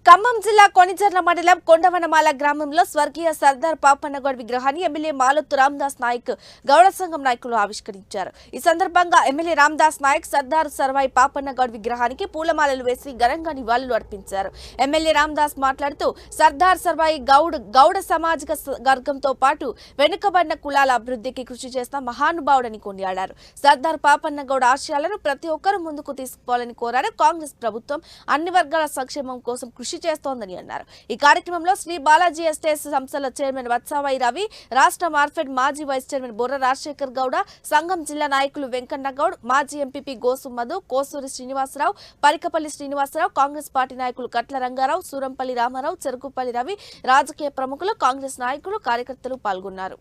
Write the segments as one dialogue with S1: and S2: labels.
S1: ఖమ్మం జిల్లా కొణిజర్ల మండలం కొండవనమాల గ్రామంలో స్వర్గీయ సర్దార్ పాపన్నగౌడ్ విగ్రహాన్ని ఎమ్మెల్యే మాలత్తు రామదాస్ నాయక్ గౌడ సంఘం నాయకులు ఆవిష్కరించారు. ఈ సందర్భంగా ఎమ్మెల్యే రామదాస్ నాయక్ సర్దార్ సర్వాయి పాపన్నగౌడ్ విగ్రహానికి పూలమాలలు వేసి ఘనంగా నివాళులు అర్పించారు. ఎమ్మెల్యే రామదాస్ మాట్లాడుతూ సర్దార్ సర్వాయి గౌడ సామాజిక వర్గంతో పాటు వెనుకబడిన కులాల అభివృద్ధికి కృషి చేసిన మహానుభావుడని కొనియాడారు. సర్దార్ పాపన్నగౌడ్ ఆశయాలను ప్రతి ఒక్కరూ ముందుకు తీసుకుపోవాలని కోరారు. కాంగ్రెస్ ప్రభుత్వం అన్ని వర్గాల సంక్షేమం కోసం కృషి చేస్తోందని అన్నారు. ఈ కార్యక్రమంలో శ్రీ బాలాజీ ఎస్టేట్స్ సంస్థల చైర్మన్ వత్సావై రవి, రాష్ట్ర మార్ఫెడ్ మాజీ వైస్ చైర్మన్ బొర్ర రాజశేఖర్ గౌడ, సంఘం జిల్లా నాయకులు వెంకన్న గౌడ్, మాజీ ఎంపీపీ గోసు మధు, కోసూరి శ్రీనివాసరావు, పరికపల్లి శ్రీనివాసరావు, కాంగ్రెస్ పార్టీ నాయకులు కట్ల రంగారావు, సూరంపల్లి రామారావు, చెరుకుపల్లి రవి, రాజకీయ ప్రముఖులు, కాంగ్రెస్ నాయకులు, కార్యకర్తలు పాల్గొన్నారు.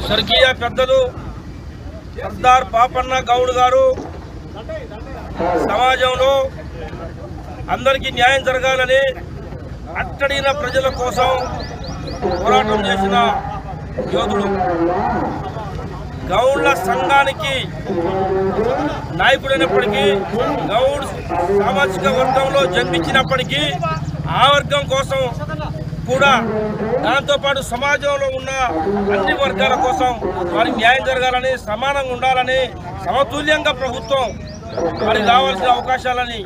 S2: స్వర్గీయ పెద్దలు సర్దార్ పాపన్న గౌడ్ గారు సమాజంలో అందరికీ న్యాయం జరగాలని అట్టడిగిన ప్రజల కోసం పోరాటం చేసిన యోధుడు. గౌడ్ల సంఘానికి నాయకుడైనప్పటికీ, గౌడ్ సామాజిక వర్గంలో జన్మించినప్పటికీ ఆ వర్గం కోసం కూడా, దాంతోపాటు సమాజంలో ఉన్న అన్ని వర్గాల కోసం వారికి న్యాయం జరగాలని, సమానంగా ఉండాలని, సమతుల్యంగా ప్రభుత్వం వారికి రావాల్సిన అవకాశాలని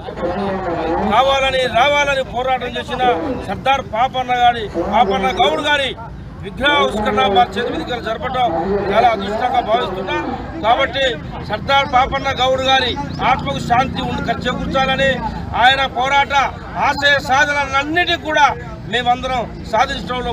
S2: రావాలని పోరాటం చేసిన సర్దార్ పాపన్న గౌడ్ గారి విగ్రహావిష్కరణ మా చేతి మీదుగా జరపడం చాలా అదృష్టంగా భావిస్తున్నా. కాబట్టి సర్దార్ పాపన్న గౌడ్ గారి ఆత్మకు శాంతి చేకూర్చాలని, ఆయన పోరాట ఆశయ సాధనలన్నిటికీ కూడా మేమందరం సాధించడంలో